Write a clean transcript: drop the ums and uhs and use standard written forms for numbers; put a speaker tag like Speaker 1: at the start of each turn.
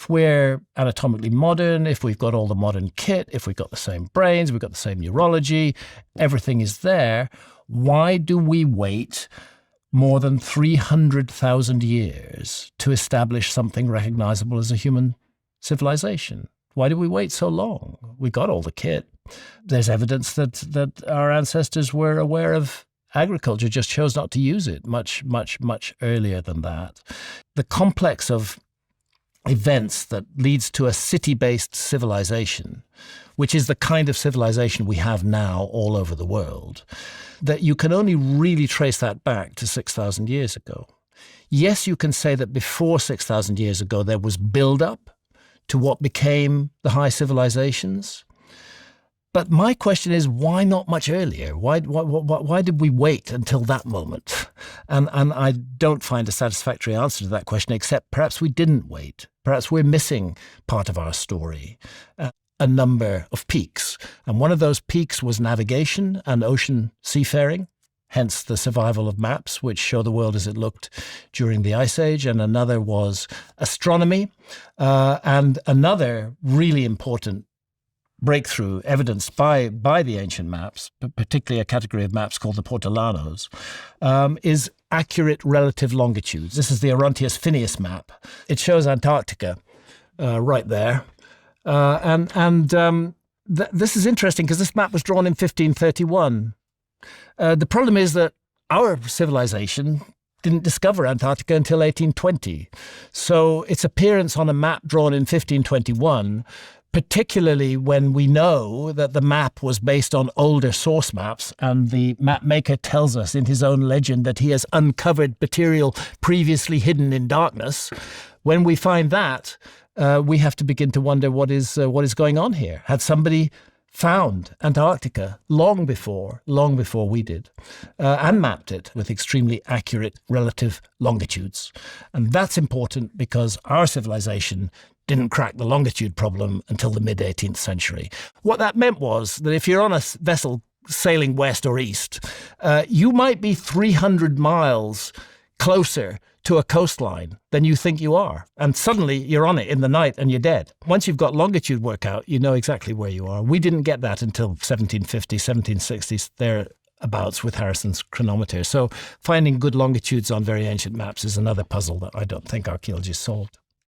Speaker 1: if we're anatomically modern, if we've got all the modern kit, if we've got the same brains, we've got the same neurology, everything is there, why do we wait more than 300,000 years to establish something recognizable as a human civilization? Why did we wait so long? We got all the kit. There's evidence that our ancestors were aware of agriculture, just chose not to use it much, much, much earlier than that. The complex of events that leads to a city-based civilization, which is the kind of civilization we have now all over the world, that you can only really trace that back to 6,000 years ago. Yes, you can say that before 6,000 years ago there was build-up to what became the high civilizations. But my question is, why not much earlier? Why did we wait until that moment? And I don't find a satisfactory answer to that question, except perhaps we didn't wait. Perhaps we're missing part of our story, a number of peaks. And one of those peaks was navigation and ocean seafaring, hence the survival of maps, which show the world as it looked during the Ice Age. And another was astronomy. And another really important breakthrough evidenced by the ancient maps, particularly a category of maps called the Portolanos, is accurate relative longitudes. This is the Orontius Phineus map. It shows Antarctica right there. This is interesting because this map was drawn in 1531. The problem is that our civilization didn't discover Antarctica until 1820. So its appearance on a map drawn in 1521, particularly when we know that the map was based on older source maps, and the map maker tells us in his own legend that he has uncovered material previously hidden in darkness. When we find that, we have to begin to wonder what is going on here. Had somebody found Antarctica long before we did, and mapped it with extremely accurate relative longitudes? And that's important because our civilization didn't crack the longitude problem until the mid-18th century. What that meant was that if you're on a vessel sailing west or east, you might be 300 miles closer to a coastline than you think you are. And suddenly you're on it in the night and you're dead. Once you've got longitude work out, you know exactly where you are. We didn't get that until 1750s, 1760s, thereabouts with Harrison's chronometer. So finding good longitudes on very ancient maps is another puzzle that I don't think archaeology solved.